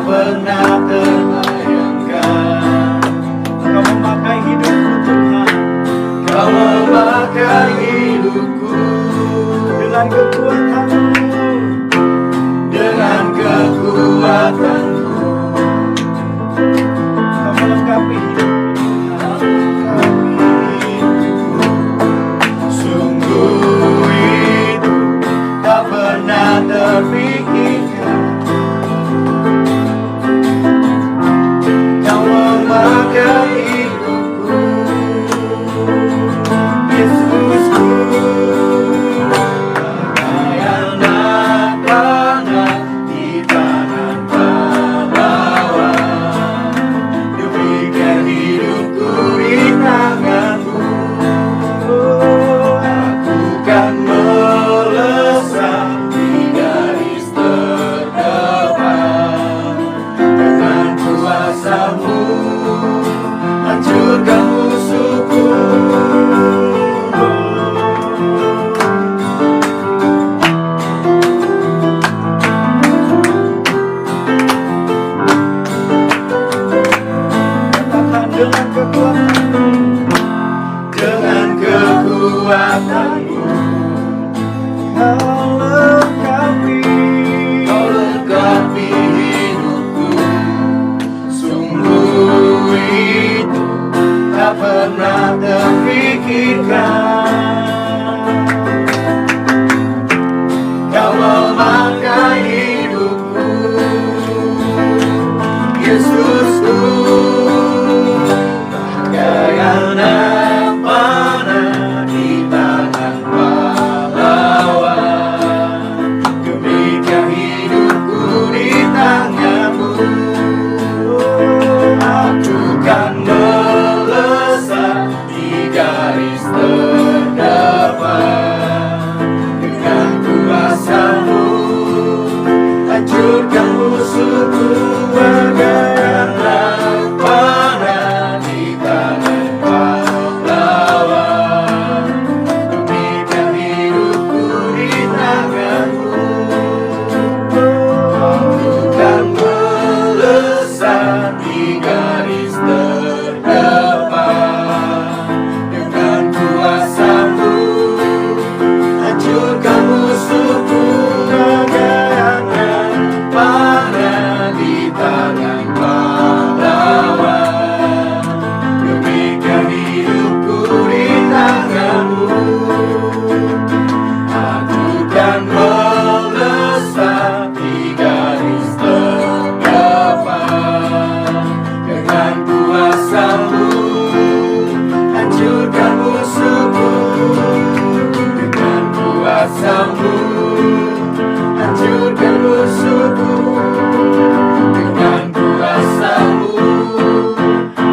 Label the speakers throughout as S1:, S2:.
S1: tak pernah terbayangkan. Kau memakai hidupku Tuhan, Kau memakai hidupku dengan kekuatan-Mu, dengan kekuatan-Mu. Kau melengkapi hidupku Tuhan, sungguh itu tak pernah terpikirkan. Kau memakai hidupku, Yesusku, bagai anak panah di tangan pahlawan. Demikian hidupku di tangan-Mu. Oh, aku kan melesat di garis terdepan. Dengan kuasa-Mu hancurkan musuhku. Katakan dengan kekuatan-Mu, dengan kekuatan-Mu. Kau lengkapi hidupku, sungguh itu tak pernah terpikirkan. Kau memakai hidupku, Yesusku, bagai anak panah di tangan pahlawan. Demikian hidupku di tangan-Mu. Aku kan melesat di garis terdepan. Dengan kuasa-Mu hancurkan musuhku, bagai anak panah di tangan pahlawan. Demikian hidupku di tangan-Mu. Aku kan melesat di garis terdepan. Dengan kuasa-Mu hancurkan musuhku, bagai anak panah di tangan pahlawan. Demikian hidupku di tangan-Mu. Aku kan melesat di garis terdepan. Dengan kuasa-Mu hancurkan musuhku. Dengan kuasa-Mu hancurkan musuhku. Dengan kuasa-Mu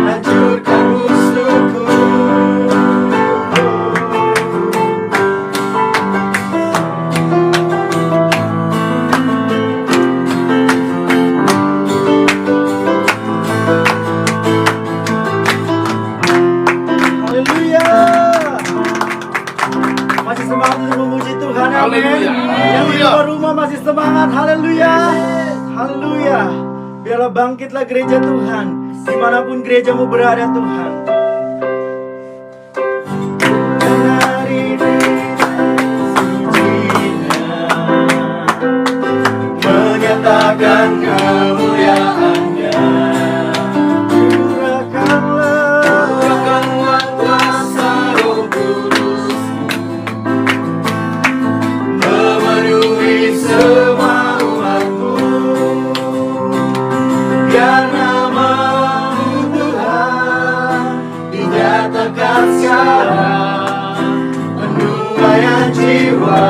S1: hancurkan musuhku. Haleluya. Masih semangat untuk memuji Tuhan, amin.
S2: Haleluya.
S1: Yang di luar rumah masih semangat, haleluya. Haleluya. Biarlah bangkitlah gereja Tuhan, dimanapun gerejamu berada Tuhan. Dari sucinya menyatakan kemuliaan-Nya. Curahkanlah kuasa Roh Kudus memenuhi semua umat-Mu. Biar nama-Mu Tuhan dinyatakan sekarang. Penuaian jiwa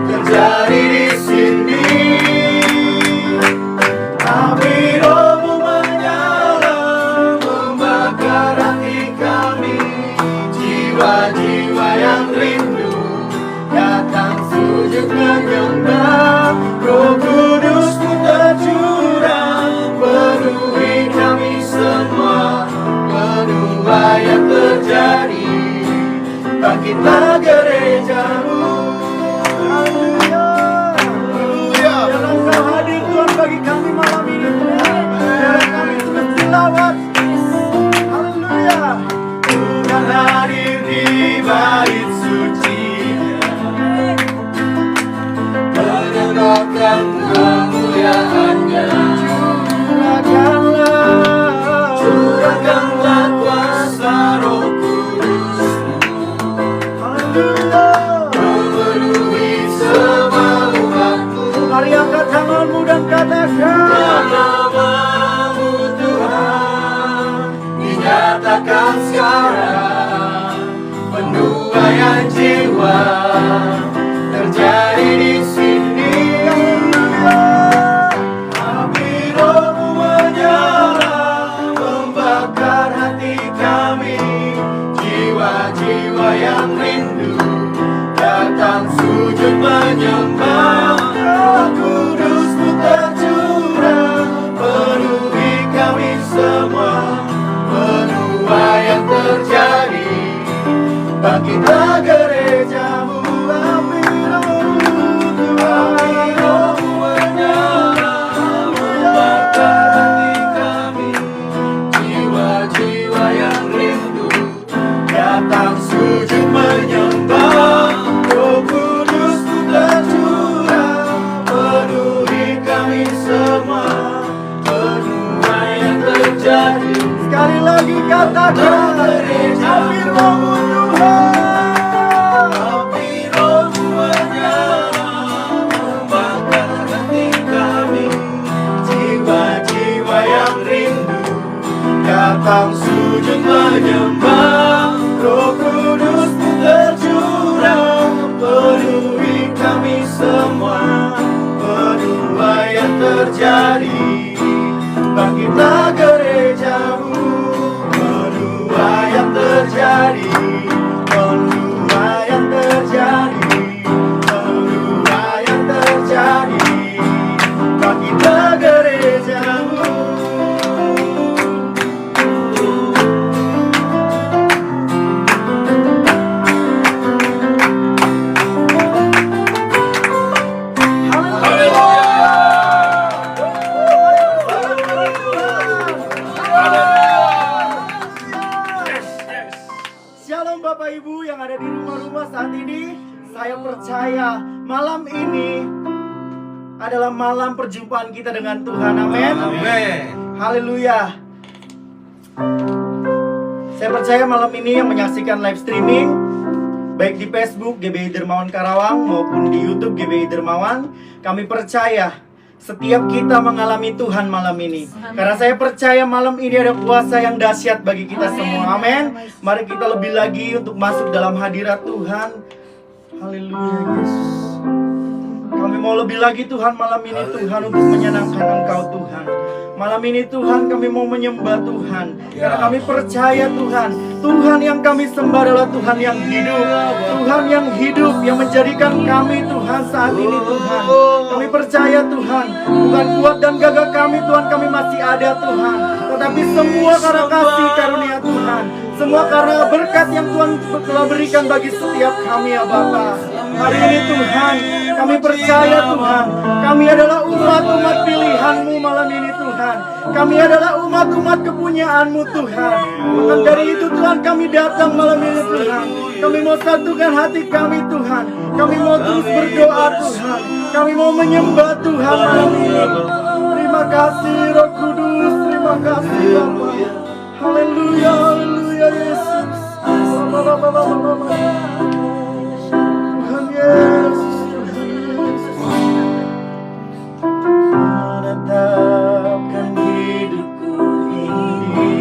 S1: terjadi di sini. menyembah, Roh Kudus-Mu tercurah, penuhi kami semua. Penuai yang terjadi, bangkitlah gereja-Mu. Api Roh-Mu menyala, membakar hati kami. Jiwa-jiwa yang rindu datang sujud menyembah. Roh Kudus-Mu tercurah, penuhi kami semua. Penuai yang terjadi, sekali lagi katakan, api Roh-Mu Tuhan. Api Roh-Mu menyala, membakar hati kami. Jiwa-jiwa yang rindu datang sujud menyembah. Roh Kudus-Mu tercurah, penuhi kami semua. Penuai yang terjadi, bangkitlah gereja-Mu. Penuai yang terjadi, penuai yang terjadi, penuai yang terjadi, bangkitlah gereja-Mu. Shalom Bapak Ibu yang ada di rumah-rumah saat ini. Saya percaya malam ini adalah malam perjumpaan kita dengan Tuhan. Amin. Haleluya. Saya percaya malam ini yang menyaksikan live streaming, baik di Facebook GBI Dermawan Karawang maupun di YouTube GBI Dermawan, kami percaya setiap kita mengalami Tuhan malam ini. Karena saya percaya malam ini ada kuasa yang dahsyat bagi kita semua. Amin. Mari kita lebih lagi untuk masuk dalam hadirat Tuhan. Haleluya Yesus. Kami mau lebih lagi Tuhan malam ini Tuhan untuk menyenangkan Engkau Tuhan. Malam ini Tuhan kami mau menyembah Tuhan. Karena kami percaya Tuhan, Tuhan yang kami sembah adalah Tuhan yang hidup. Tuhan yang hidup yang menjadikan kami Tuhan saat ini Tuhan. Kami percaya Tuhan, bukan kuat dan gagah kami Tuhan, kami masih ada Tuhan. Tetapi semua karena kasih karunia Tuhan. Semua karena berkat yang Tuhan telah berikan bagi setiap kami ya Bapa. Hari ini Tuhan, kami percaya Tuhan, kami adalah umat-umat pilihan-Mu malam ini Tuhan. Kami adalah umat-umat kepunyaan-Mu Tuhan. Maka dari itu Tuhan kami datang malam ini Tuhan. Kami mau satukan hati kami Tuhan. Kami mau terus berdoa Tuhan. Kami mau menyembah Tuhan malam ini. Terima kasih Roh Kudus, terima kasih Bapa. Haleluya, haleluya Yesus. Tuhan Yesus, menetapkan hidupku ini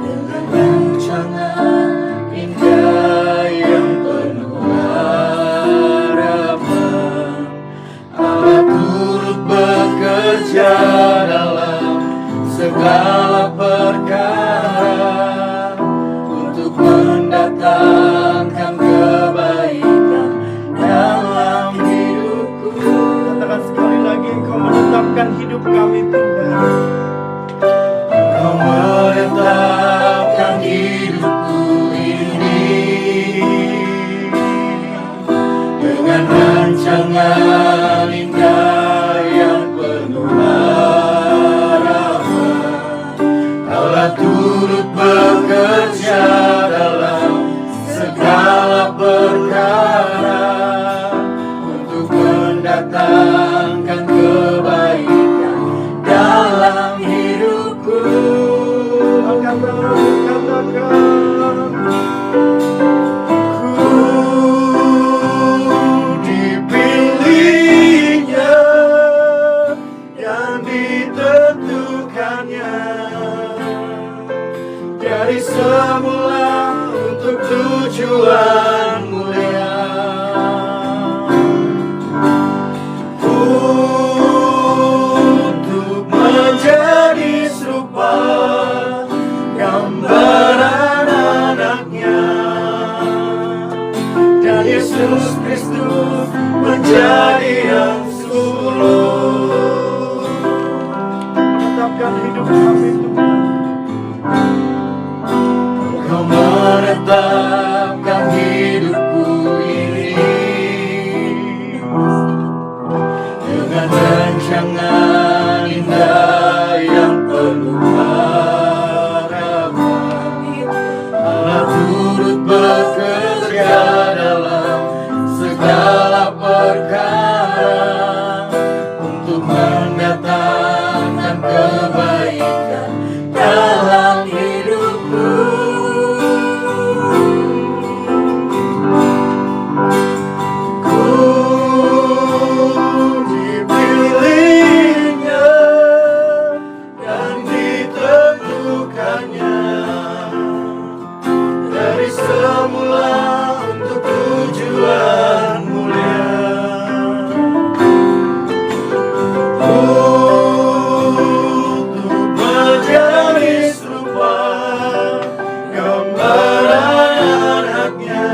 S1: dengan rancangan indah yang penuh harapan. Allah turut bekerja dalam segala perkara untuk mendatangkan kebaikan dalam hidupku. Katakan sekali lagi, Kau menetapkan hidup kami Tuhan. Kau menetapkan hidupku ini dengan rancangan indah yang penuh harapan. Allah turut bekerja dalam segala perkara untuk mendatangkan kebaikan dalam hidupku. Katakan, ku dipilihnya dan ditentukannya dari semula untuk tujuan mulia, untuk menjadi serupa gambaran anaknya dan rancangan indah yang penuh harapan. Allah turut bekerja dalam segala perkara untuk mendatangkan kebaikan dalam hidupku. Ku dipilihnya dan ditentukannya dari semula untuk tujuan mulia. Untuk menjadi serupa gambaran anaknya,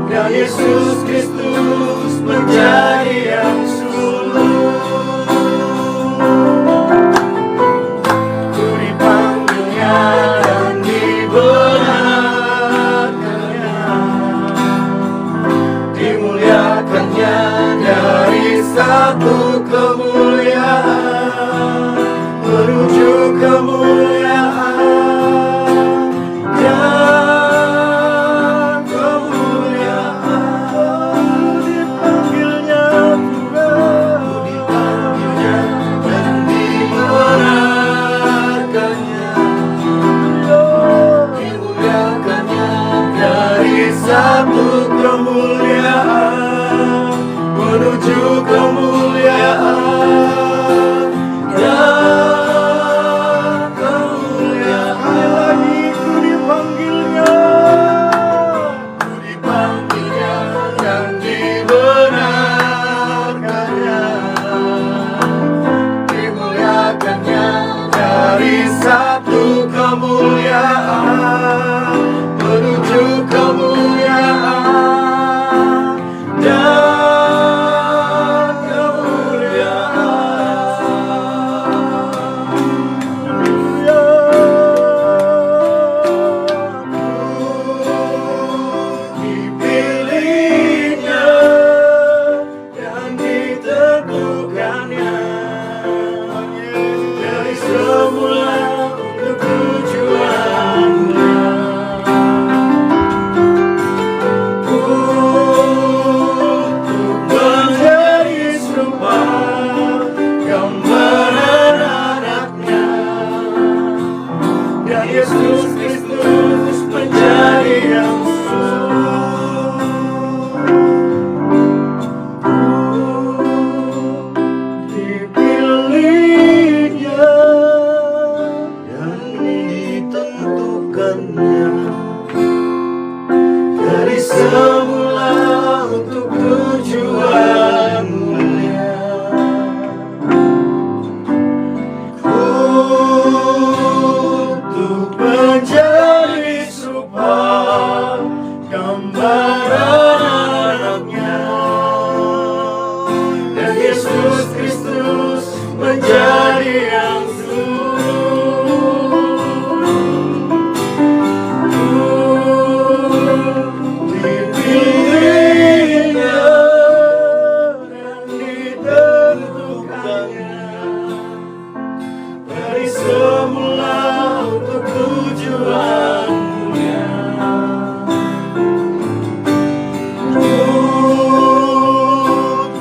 S1: dan Yesus Kristus menjadi yang sulung. Ku dipanggilnya dan dibenarkannya, dimuliakannya dari satu kemuliaan menuju kemuliaan dan kemuliaan. Dipanggilnya Tuhan, dipanggilnya dan dibenarkannya, dimuliakannya dari satu kemuliaan menuju kemuliaan dan kemuliaan. Lagi ku dipanggilnya dan dibenarkannya, dimuliakannya dari satu kemuliaan menuju kemuliaan dan kemuliaan. Dipilihnya dan ditentukannya dari semula untuk tujuan mulia. Untuk menjadi serupa gambaran anaknya, dan Yesus Kristus menjadi yang sulung. Dipilihnya dan ditentukannya dari semula untuk tujuan mulia. Untuk menjadi serupa gambaran anaknya, dan Yesus Kristus menjadi yang sulung. Dipilihnya dan ditentukannya dari semula untuk tujuan mulia.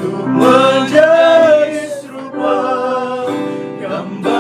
S1: Untuk menjadi serupa gambaran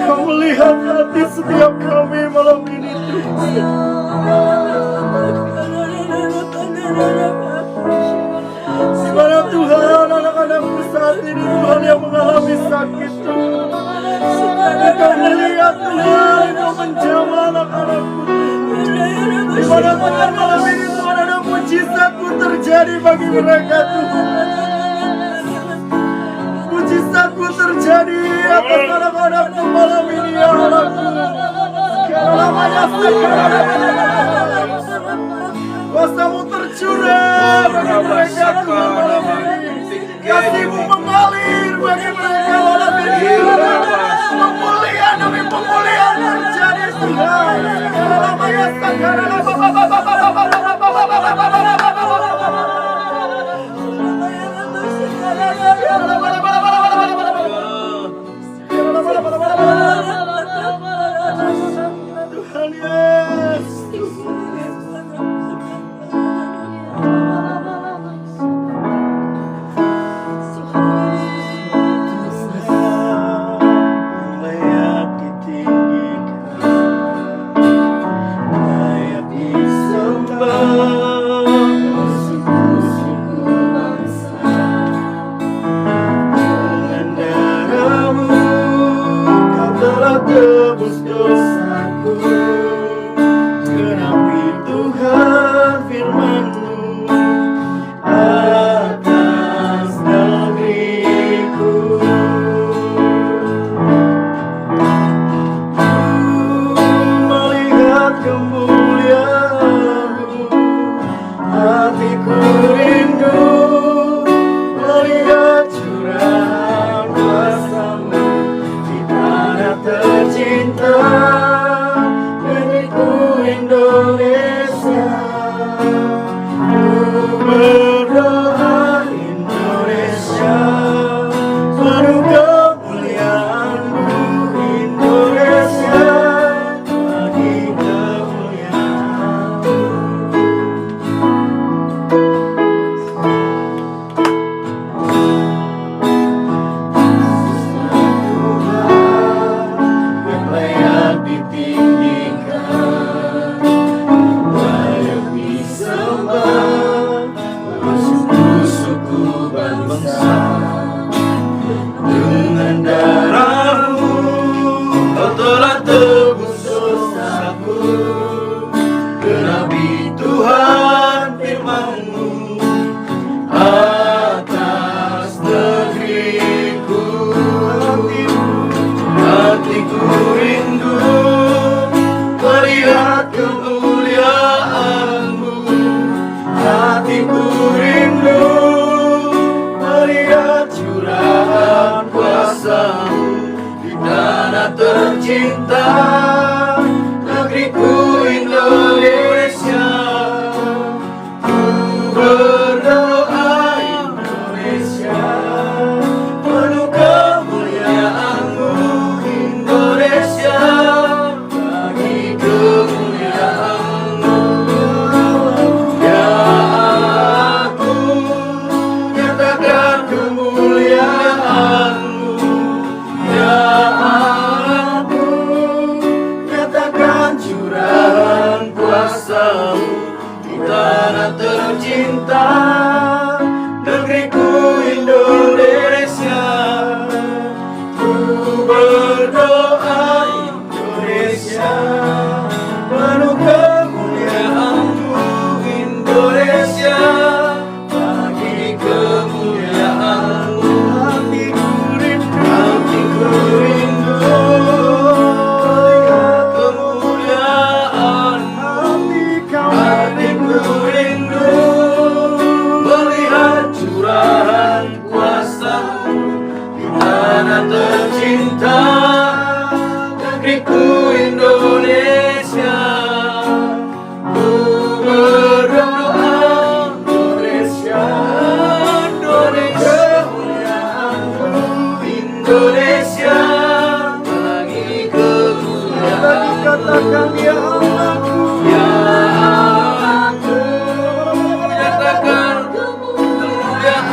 S1: Kau melihat hati setiap kami malam ini, Tuhan. Di mana Tuhan anak-anakku saat ini, Tuhan, yang mengalami sakit, Tuhan. Kau melihat, Tuhan, Kau menjamah anak-anakku, Tuhan. Di mana Tuhan malam ini, Tuhan, ada mujizat-Mu terjadi bagi mereka, Tuhan. Mujizat-Mu terjadi atas anak-anakku malam ini, ya Allahku. Kuasa-Mu tercurah bagi mereka, Tuhan, malam ini. Kasih-Mu mengalir bagi mereka malam ini. Pemulihan demi pemulihan terjadi, Tuhan. Tuhan Yesus. Layak ditinggikan, layak disembah, suku-suku bangsa. Dengan darah-Mu Kau telah tebus dosaku. Genapi Tuhan firman-Mu atas negeriku. Melihat kemuliaan-Mu, hatiku rindu. Melihat curahan kuasa-Mu di tanah tercinta, negeriku Indonesia. Ku berdoa Indonesia, penuh kemuliaan-Mu Indonesia, bagi kemuliaan-Mu. Yang layak ditinggikan, layak disembah, suku-suku bangsa. Dengan darah-Mu Kau telah tebus dosaku. Genapi Tuhan firman-Mu atas negeriku. Hatiku rindu melihat kemuliaan-Mu. Hatiku rindu melihat curahan kuasa-Mu di tanah tercinta, negeriku Indonesia. Ku berdoa Indonesia, penuh kemuliaan-Mu Indonesia, bagi kemuliaan-Mu. Ya aku nyatakan kemuliaan-Mu. Ya aku nyatakan curahan kuasa-Mu di tanah tercinta, negeriku Indonesia. Ku berdoa Indonesia, penuh kemuliaan-Mu Indonesia, bagi kemuliaan-Mu. Hatiku rindu melihat kemuliaan-Mu. Hatiku rindu melihat curahan kuasa-Mu di tanah tercinta, negeriku Indonesia. Ku berdoa Indonesia, Indonesia, kemuliaan-Mu Indonesia, bagi kemuliaan-Mu. Katakan ya Allahku, ya aku nyatakan kemuliaan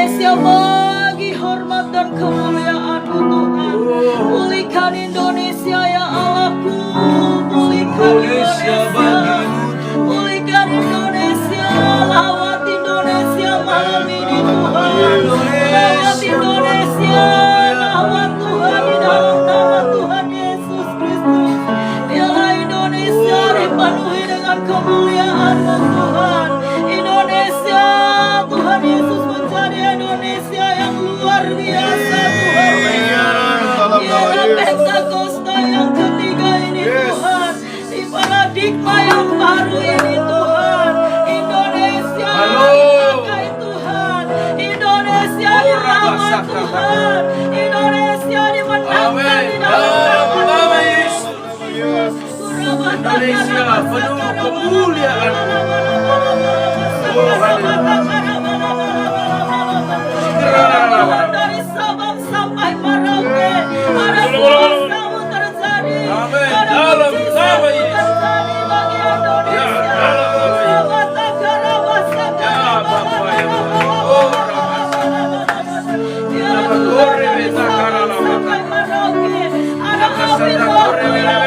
S2: Indonesia bagi hormat dan kemuliaan-Mu Tuhan. Pulihkan Indonesia ya Allahku, pulihkan Indonesia, pulihkan Indonesia, lawat Indonesia malam ini Tuhan, lawat Indonesia, lawat Tuhan di dalam nama Tuhan Yesus Kristus. Biarlah Indonesia dipenuhi dengan kemuliaan-Mu Tuhan. Indonesia, Tuhan Yesus menjadi Indonesia yang luar biasa Tuhan. Biarlah Pentakosta yang ketiga ini Tuhan, di paradigma yang baru ini Tuhan. Indonesia dipakai Tuhan, Indonesia dirawat Tuhan, Indonesia dimenangkan di dalam nama Yesus.
S3: Indonesia penuh kemuliaan.
S2: Dari Sabang sampai Merauke ada kuasa-Mu terjadi. Ada mujizat-Mu terjadi bagi Indonesia. Sampai Merauke ada api rohmu yang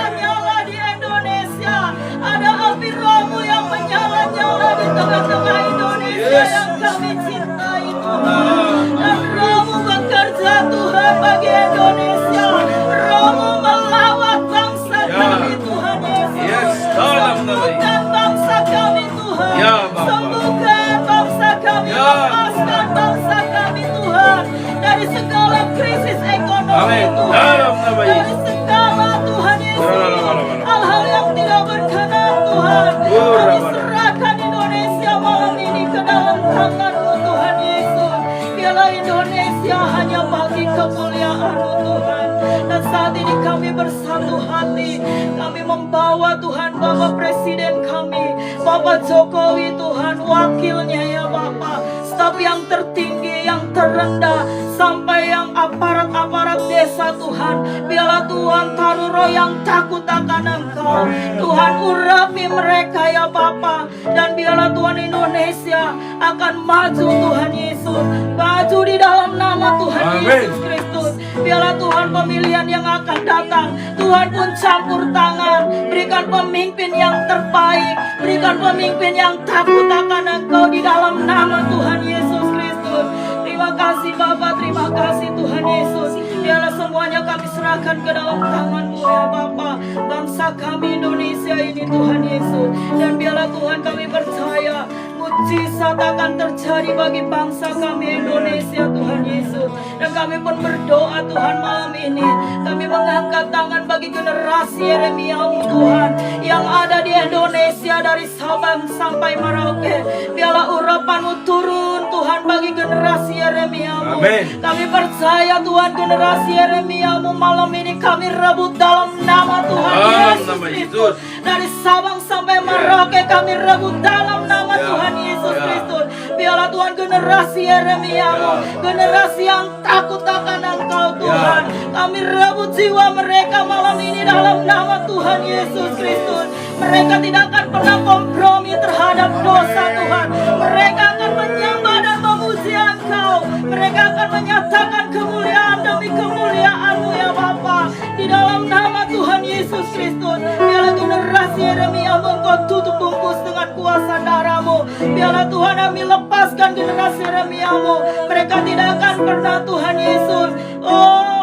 S2: menyala di Indonesia. Ada api rohmu yang menyala-nyala di tengah-tengah Indonesia yang kami cintai Tuhan. Dan rohmu bekerja Tuhan bagi Indonesia. Rohmu melawat bangsa kami Tuhan Yesus. Sembuhkan bangsa kami Tuhan. Sembuhkan bangsa kami. Lepaskan bangsa kami Tuhan dari segala krisis ekonomi Tuhan. Dari segala Tuhan Yesus hal-hal yang tidak berkenan Tuhan. Kami serahkan Indonesia malam ini ke dalam tangan-Mu Tuhan Yesus. Biarlah Indonesia hanya bagi kemuliaan-Mu Tuhan. Dan saat ini kami bersatu hati, kami membawa Tuhan Bapak Presiden kami, Bapak Jokowi Tuhan, wakilnya ya Bapak, staf yang tertinggi, yang terendah, sampai yang aparat-aparat desa Tuhan. Biarlah Tuhan taruh roh yang takut akan Engkau. Tuhan urapi mereka ya Bapa. Dan biarlah Tuhan Indonesia akan maju Tuhan Yesus. Maju di dalam nama Tuhan Yesus Kristus. Biarlah Tuhan pemilihan yang akan datang, Tuhan pun campur tangan. Berikan pemimpin yang terbaik, berikan pemimpin yang takut akan Engkau di dalam nama Tuhan Yesus Kristus. Terima kasih Bapa, terima kasih Tuhan Yesus. Biarlah semuanya kami serahkan ke dalam tangan-Mu ya Bapa. Bangsa kami Indonesia ini Tuhan Yesus. Dan biarlah Tuhan kami percaya mujizat akan terjadi bagi bangsa kami Indonesia Tuhan Yesus. Dan kami pun berdoa Tuhan malam ini, kami mengangkat tangan bagi generasi Yeremia-Mu Tuhan yang ada di Indonesia dari Sabang sampai Merauke. Biarlah urapan-Mu turun Tuhan bagi generasi Yeremia-Mu. Kami percaya Tuhan generasi Yeremia-Mu malam ini kami rebut dalam nama Tuhan Yesus Kristus. Dari Sabang sampai Merauke kami rebut dalam nama Tuhan Yesus Kristus. Biarlah Tuhan generasi Yeremia-Mu, generasi yang takut akan Engkau Tuhan. Kami rebut jiwa mereka malam ini dalam nama Tuhan Yesus Kristus. Mereka tidak akan pernah kompromi terhadap dosa Tuhan. Mereka akan menyembah dan memuji Engkau. Mereka akan menyatakan kemuliaan demi kemuliaan-Mu ya Bapa. Di dalam nama Tuhan Yesus Kristus. Biarlah generasi Yeremia-Mu Engkau tutup bungkus dengan kuasa darah-Mu. Biarlah Tuhan kami lepaskan generasi Yeremia-Mu. Mereka tidak akan pernah Tuhan Yesus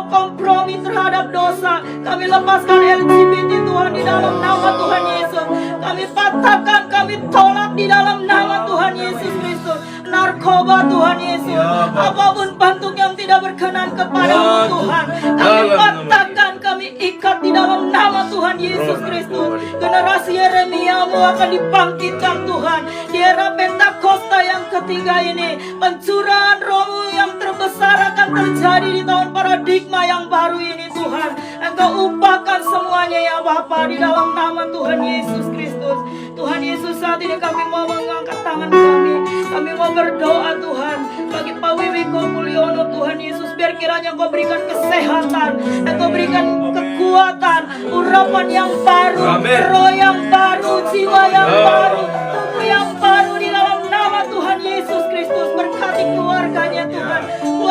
S2: kompromi terhadap dosa. Kami lepaskan LGBT Tuhan di dalam nama Tuhan Yesus. Kami patahkan, kami tolak di dalam nama Tuhan Yesus Kristus. Narkoba Tuhan Yesus, apapun bentuk yang tidak berkenan kepada-Mu Tuhan, kami patahkan, kami ikat di dalam nama Tuhan Yesus Kristus. Generasi Yeremia-Mu akan dibangkitkan Tuhan di era Pentakosta yang ketiga ini. Pencurahan Roh-Mu yang terbesar akan terjadi di tahun paradigma yang baru ini Tuhan. Engkau upahkan semuanya ya Bapa di dalam nama Tuhan Yesus Kristus. Tuhan Yesus, saat ini kami mau mengangkat tangan kami mau berdoa Tuhan bagi Pak Wiwiko Mulyono Tuhan Yesus. Biar kiranya Engkau berikan kesehatan, Engkau berikan kekuatan, urapan yang baru, roh yang baru, jiwa yang baru, tubuh yang baru di dalam nama Tuhan Yesus Kristus. Berkati keluarga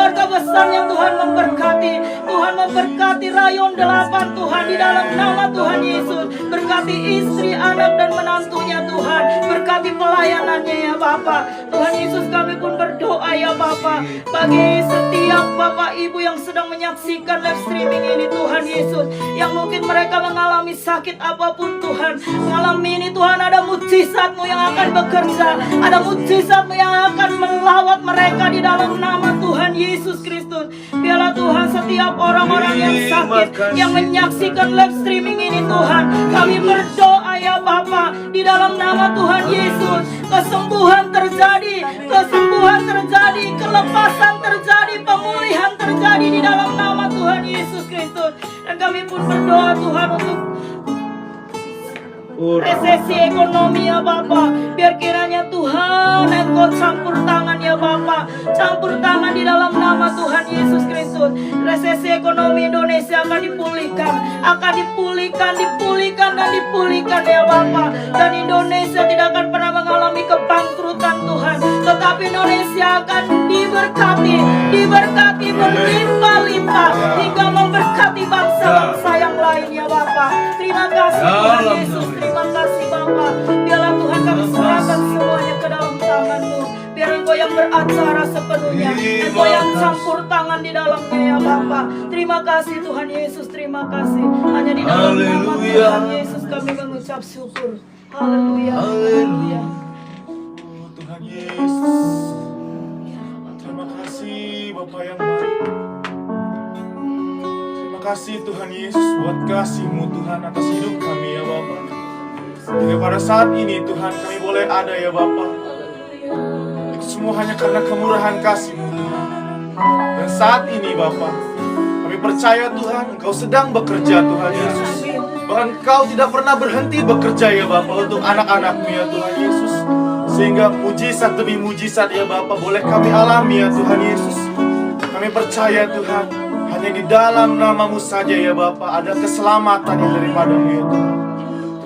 S2: keluarga besarnya Tuhan memberkati. Tuhan memberkati rayon 8 Tuhan di dalam nama Tuhan Yesus. Berkati istri, anak dan menantunya Tuhan. Berkati pelayanannya ya Bapa. Tuhan Yesus, kami pun berdoa ya Bapa, bagi setiap Bapak Ibu yang sedang menyaksikan live streaming ini Tuhan Yesus, yang mungkin mereka mengalami sakit apapun Tuhan. Malam ini Tuhan, ada mujizat-Mu yang akan bekerja, ada mujizat-Mu yang akan melawat mereka di dalam nama Tuhan Yesus Kristus. Biarlah Tuhan setiap orang-orang yang sakit, yang menyaksikan live streaming ini Tuhan, kami berdoa ya Bapa, di dalam nama Tuhan Yesus, kesembuhan terjadi, kesembuhan terjadi, kelepasan terjadi, pemulihan terjadi di dalam nama Tuhan Yesus Kristus. Dan kami pun berdoa Tuhan untuk resesi ekonomi ya Bapa, biar kiranya Tuhan Engkau campur tangan ya Bapa, campur tangan di dalam nama Tuhan Yesus Kristus. Resesi ekonomi Indonesia akan dipulihkan, akan dipulihkan, dipulihkan dan dipulihkan ya Bapa. Dan Indonesia tidak akan pernah mengalami kebangkrutan Tuhan, tetapi Indonesia akan diberkati, diberkati berlimpah-limpah hingga memberkati bangsa-bangsa yang lain ya Bapa. Terima kasih Tuhan Yesus, terima kasih Bapa. Biarlah Tuhan kami serahkan semuanya ke dalam tangan-Mu. Biar Engkau yang beracara sepenuhnya, Engkau yang campur tangan di dalamnya ya Bapa. Terima kasih Tuhan Yesus, terima kasih. Hanya di dalam nama Tuhan Yesus kami mengucap syukur. Haleluya, haleluya.
S4: Tuhan Yesus, terima kasih Bapa yang baik. Terima kasih Tuhan Yesus buat kasih-Mu Tuhan atas hidup kami ya Bapa. Hingga pada saat ini Tuhan kami boleh ada ya Bapa, itu semua hanya karena kemurahan kasih-Mu Tuhan. Dan saat ini Bapa, kami percaya Tuhan Engkau sedang bekerja Tuhan Yesus. Bahkan Engkau tidak pernah berhenti bekerja ya Bapa untuk anak-anak-Mu ya Tuhan Yesus. Sehingga mujizat demi mujizat ya Bapa boleh kami alami ya Tuhan Yesus. Kami percaya Tuhan, hanya di dalam nama-Mu saja ya Bapa ada keselamatan yang daripada-Mu ya Tuhan.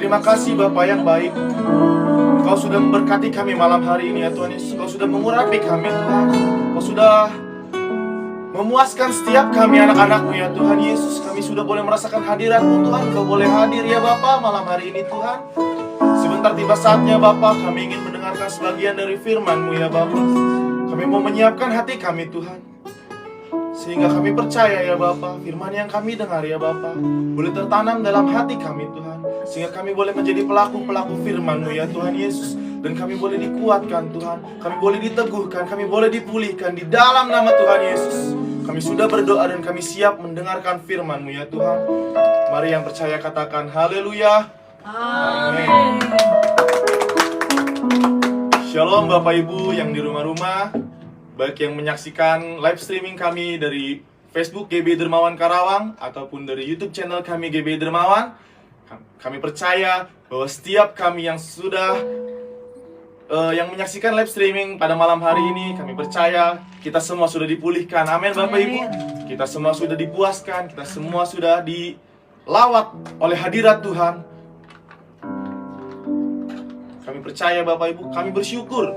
S4: Terima kasih Bapa yang baik. Engkau sudah memberkati kami malam hari ini ya Tuhan Yesus. Engkau sudah mengurapi kami Tuhan. Engkau sudah memuaskan setiap kami anak-anak-Mu ya Tuhan Yesus. Kami sudah boleh merasakan hadirat-Mu Tuhan. Engkau boleh hadir ya Bapa malam hari ini Tuhan. Sebentar tiba saatnya Bapa, kami ingin mendengarkan sebagian dari firman-Mu ya Bapa. Kami mau menyiapkan hati kami Tuhan, sehingga kami percaya ya Bapa, firman yang kami dengar ya Bapa boleh tertanam dalam hati kami Tuhan, sehingga kami boleh menjadi pelaku-pelaku firman-Mu ya Tuhan Yesus. Dan kami boleh dikuatkan Tuhan, kami boleh diteguhkan, kami boleh dipulihkan di dalam nama Tuhan Yesus. Kami sudah berdoa dan kami siap mendengarkan firman-Mu ya Tuhan. Mari yang percaya katakan haleluya. Amin. Shalom Bapak Ibu yang di rumah-rumah, baik yang menyaksikan live streaming kami dari Facebook GB Dermawan Karawang ataupun dari YouTube channel kami GB Dermawan. Kami percaya bahwa setiap kami yang sudah yang menyaksikan live streaming pada malam hari ini, kami percaya kita semua sudah dipulihkan. Amin Bapak Ibu. Kita semua sudah dipuaskan, kita semua sudah dilawat oleh hadirat Tuhan. Kami percaya Bapak Ibu, kami bersyukur.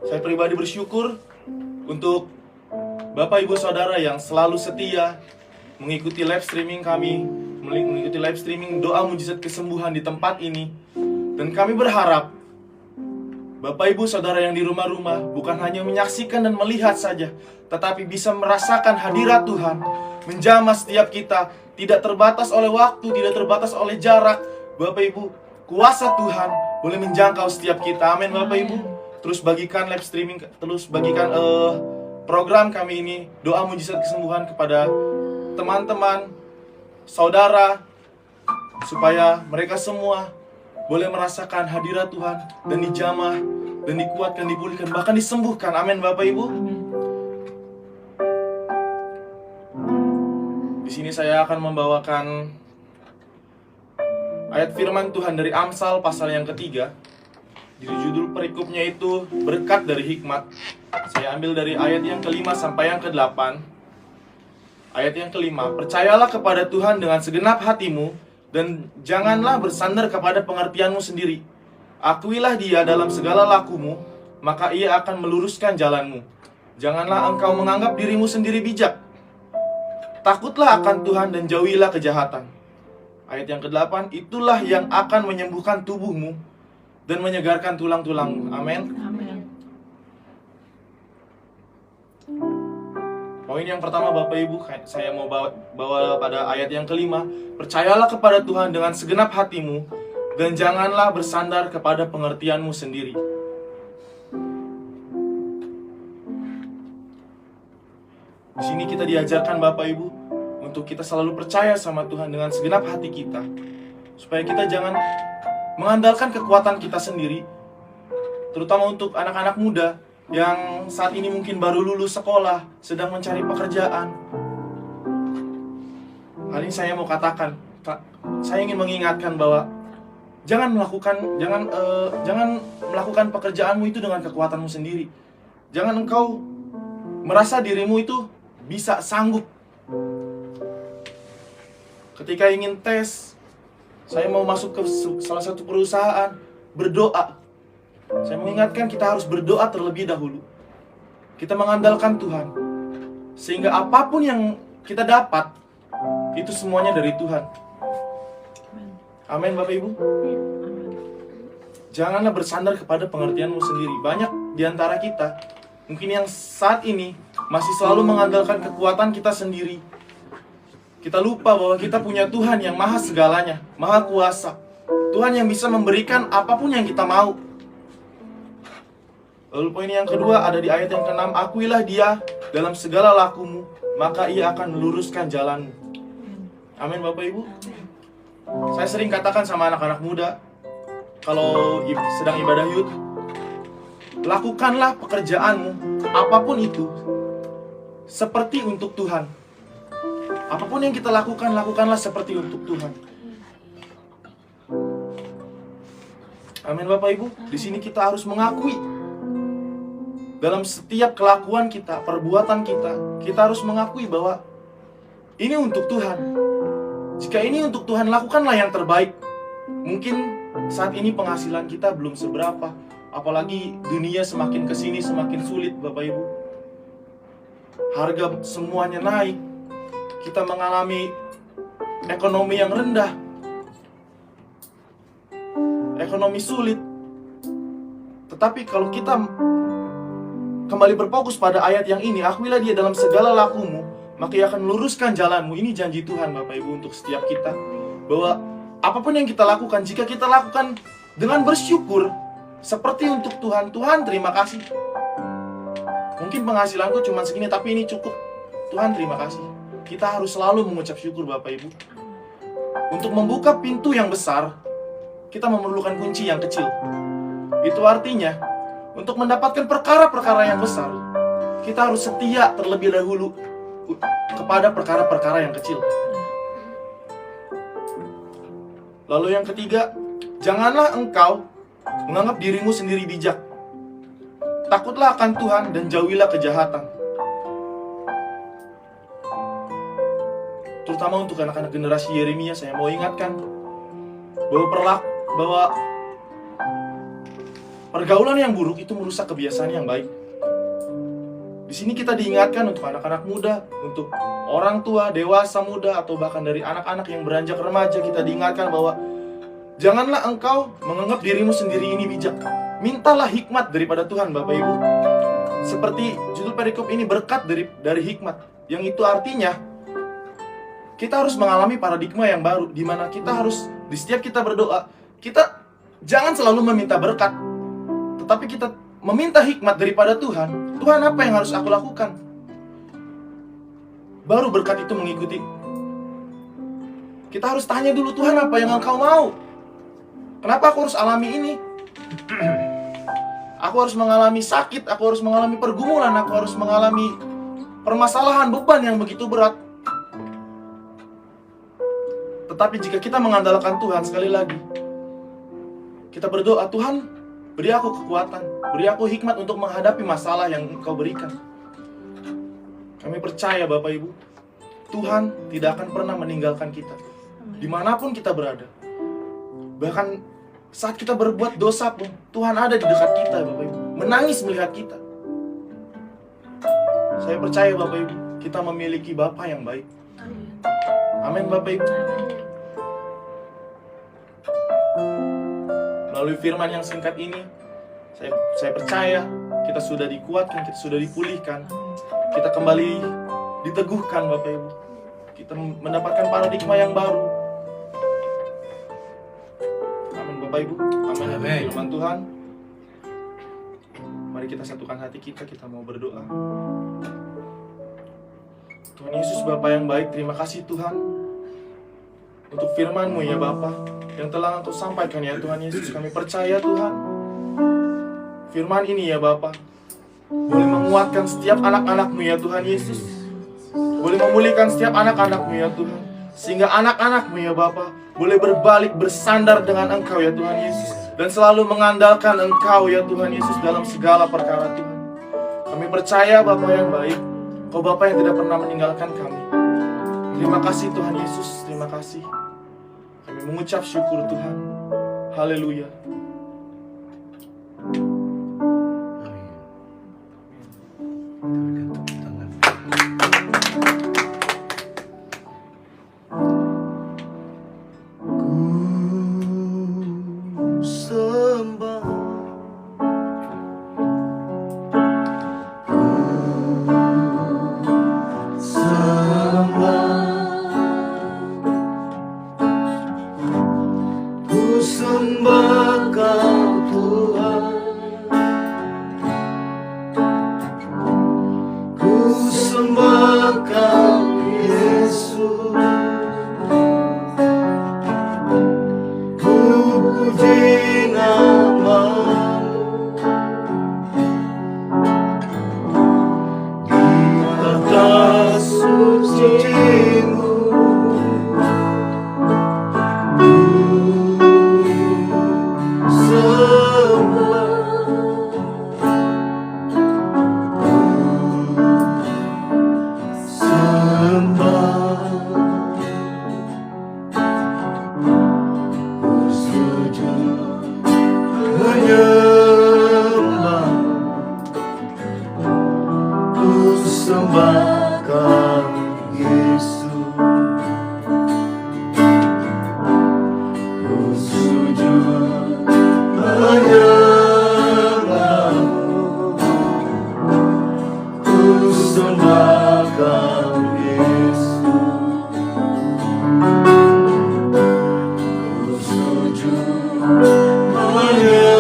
S4: Saya pribadi bersyukur untuk Bapak Ibu Saudara yang selalu setia mengikuti live streaming kami, mengikuti live streaming doa mujizat kesembuhan di tempat ini. Dan kami berharap Bapak Ibu Saudara yang di rumah-rumah bukan hanya menyaksikan dan melihat saja, tetapi bisa merasakan hadirat Tuhan menjamah setiap kita, tidak terbatas oleh waktu, tidak terbatas oleh jarak. Bapak Ibu, kuasa Tuhan boleh menjangkau setiap kita. Amin Bapak Ibu. Terus bagikan live streaming, terus bagikan program kami ini, doa mujizat kesembuhan kepada teman-teman, saudara, supaya mereka semua boleh merasakan hadirat Tuhan dan dijamah dan dikuatkan, dipulihkan, bahkan disembuhkan. Amin Bapak Ibu. Di sini saya akan membawakan ayat firman Tuhan dari Amsal pasal yang ketiga. Jadi judul perikopnya itu berkat dari hikmat. Saya ambil dari ayat yang kelima sampai yang ke-8. Ayat yang kelima, percayalah kepada Tuhan dengan segenap hatimu, dan janganlah bersandar kepada pengertianmu sendiri. Akuilah Dia dalam segala lakumu, maka Ia akan meluruskan jalanmu. Janganlah engkau menganggap dirimu sendiri bijak. Takutlah akan Tuhan dan jauhilah kejahatan. Ayat yang ke-8, itulah yang akan menyembuhkan tubuhmu dan menyegarkan tulang-tulangmu. Amin.
S2: Amin.
S4: Poin yang pertama Bapak Ibu, saya mau bawa pada ayat yang kelima. Percayalah kepada Tuhan dengan segenap hatimu dan janganlah bersandar kepada pengertianmu sendiri. Di sini kita diajarkan Bapak Ibu untuk kita selalu percaya sama Tuhan dengan segenap hati kita, supaya kita jangan mengandalkan kekuatan kita sendiri, terutama untuk anak-anak muda yang saat ini mungkin baru lulus sekolah, sedang mencari pekerjaan. Hari ini saya mau katakan, saya ingin mengingatkan bahwa jangan melakukan pekerjaanmu itu dengan kekuatanmu sendiri. Jangan engkau merasa dirimu itu bisa sanggup. Ketika ingin tes, saya mau masuk ke salah satu perusahaan, berdoa. Saya mengingatkan kita harus berdoa terlebih dahulu. Kita mengandalkan Tuhan, sehingga apapun yang kita dapat, itu semuanya dari Tuhan. Amin Bapak Ibu. Janganlah bersandar kepada pengertianmu sendiri. Banyak di antara kita mungkin yang saat ini masih selalu mengandalkan kekuatan kita sendiri. Kita lupa bahwa kita punya Tuhan yang maha segalanya, maha kuasa. Tuhan yang bisa memberikan apapun yang kita mau. Lalu poin yang kedua ada di ayat yang ke-6. Akuilah Dia dalam segala lakumu, maka Ia akan meluruskan jalanmu. Amin Bapak Ibu. Saya sering katakan sama anak-anak muda, kalau sedang ibadah yud, lakukanlah pekerjaanmu, apapun itu, seperti untuk Tuhan. Apapun yang kita lakukan, lakukanlah seperti untuk Tuhan. Amin Bapak Ibu. Di sini kita harus mengakui, dalam setiap kelakuan kita, perbuatan kita harus mengakui bahwa ini untuk Tuhan. Jika ini untuk Tuhan, lakukanlah yang terbaik. Mungkin saat ini penghasilan kita belum seberapa, apalagi dunia semakin kesini semakin sulit Bapak Ibu. Harga semuanya naik. Kita mengalami ekonomi yang rendah, ekonomi sulit. Tetapi kalau kita kembali berfokus pada ayat yang ini, akuilah Dia dalam segala lakumu, maka Ia akan meluruskan jalanmu. Ini janji Tuhan Bapak Ibu untuk setiap kita, bahwa apapun yang kita lakukan, jika kita lakukan dengan bersyukur seperti untuk Tuhan, Tuhan terima kasih. Mungkin penghasilanku cuma segini, tapi ini cukup. Tuhan terima kasih. Kita harus selalu mengucap syukur Bapak Ibu. Untuk membuka pintu yang besar, kita memerlukan kunci yang kecil. Itu artinya, untuk mendapatkan perkara-perkara yang besar, kita harus setia terlebih dahulu kepada perkara-perkara yang kecil. Lalu yang ketiga, janganlah engkau menganggap dirimu sendiri bijak. Takutlah akan Tuhan dan jauhilah kejahatan. Terutama untuk anak-anak generasi Yeremia, saya mau ingatkan bahwa pergaulan yang buruk itu merusak kebiasaan yang baik. Di sini kita diingatkan untuk anak-anak muda, untuk orang tua, dewasa muda, atau bahkan dari anak-anak yang beranjak remaja, kita diingatkan bahwa janganlah engkau menganggap dirimu sendiri ini bijak. Mintalah hikmat daripada Tuhan Bapak Ibu. Seperti judul perikop ini, berkat dari hikmat. Yang itu artinya kita harus mengalami paradigma yang baru, di mana kita harus, di setiap kita berdoa, kita jangan selalu meminta berkat, tetapi kita meminta hikmat daripada Tuhan. Tuhan, apa yang harus aku lakukan? Baru berkat itu mengikuti. Kita harus tanya dulu, Tuhan, apa yang Engkau mau? Kenapa aku harus alami ini? Aku harus mengalami sakit, aku harus mengalami pergumulan, aku harus mengalami permasalahan, beban yang begitu berat. Tetapi jika kita mengandalkan Tuhan, sekali lagi, kita berdoa, Tuhan, beri aku kekuatan, beri aku hikmat untuk menghadapi masalah yang Engkau berikan. Kami percaya Bapak Ibu, Tuhan tidak akan pernah meninggalkan kita, dimanapun kita berada. Bahkan saat kita berbuat dosa pun, Tuhan ada di dekat kita Bapak Ibu, menangis melihat kita. Saya percaya Bapak Ibu, kita memiliki Bapa yang baik. Amin Bapak Ibu. Melalui firman yang singkat ini, saya percaya kita sudah dikuatkan, kita sudah dipulihkan, kita kembali diteguhkan Bapak Ibu. Kita mendapatkan paradigma yang baru. Amin Bapak Ibu. Amin.
S3: Amin.
S4: Firman Tuhan. Mari kita satukan hati kita mau berdoa. Tuhan Yesus Bapa yang baik, terima kasih Tuhan untuk firman-Mu ya Bapa yang telah Engkau sampaikan ya Tuhan Yesus. Kami percaya Tuhan, firman ini ya Bapa boleh menguatkan setiap anak-anak-Mu ya Tuhan Yesus. Boleh memulihkan setiap anak-anak-Mu ya Tuhan. Sehingga anak-anak-Mu ya Bapa boleh berbalik bersandar dengan Engkau ya Tuhan Yesus. Dan selalu mengandalkan Engkau ya Tuhan Yesus dalam segala perkara Tuhan. Kami percaya Bapa yang baik, Kau Bapa yang tidak pernah meninggalkan kami. Terima kasih Tuhan Yesus, terima kasih. Kami mengucap syukur Tuhan. Haleluya.
S3: Amin. Berikan tepuk tangan.
S1: Ku sembah, ku sembah Kau Tuhan, ku sembah Kau Yesus, ku puji nama-Mu di atas suci-Mu. Sembahkan Yesus, ku sujud menyembah-Mu, ku sembahkan Yesus, ku sujud menyembah-Mu,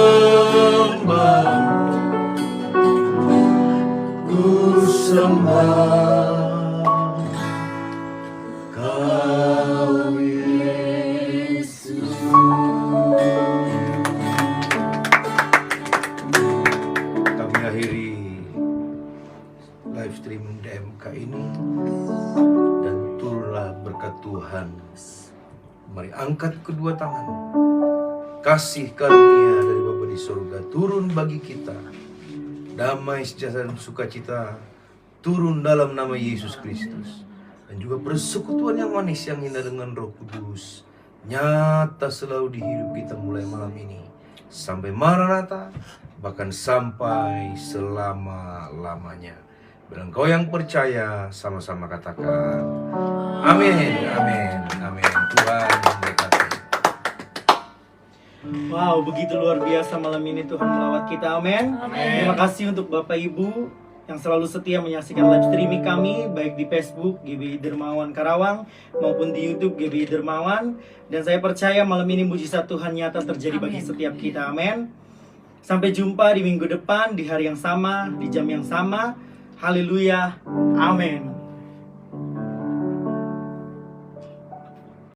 S1: ku sembah Kau Yesus.
S3: Kami akhiri live stream DMK ini, dan turunlah berkat Tuhan. Mari angkat kedua tangan. Kasih karunia dari Bapa di surga turun bagi kita. Damai, sejahtera, dan sukacita turun dalam nama Yesus Kristus. Dan juga persekutuan yang manis yang indah dengan Roh Kudus nyata selalu di hidup kita mulai malam ini sampai Maranatha, bahkan sampai selama-lamanya. Dan engkau yang percaya sama-sama katakan amin, amin, amin. Tuhan memberkati.
S1: Wow, begitu luar biasa malam ini Tuhan melawat kita, amin. Terima kasih untuk Bapak Ibu yang selalu setia menyaksikan live streaming kami, baik di Facebook GBI Dermawan Karawang maupun di YouTube GBI Dermawan. Dan saya percaya malam ini mujizat Tuhan nyata terjadi bagi setiap kita, amin. Sampai jumpa di minggu depan, di hari yang sama, di jam yang sama. Haleluya, amin.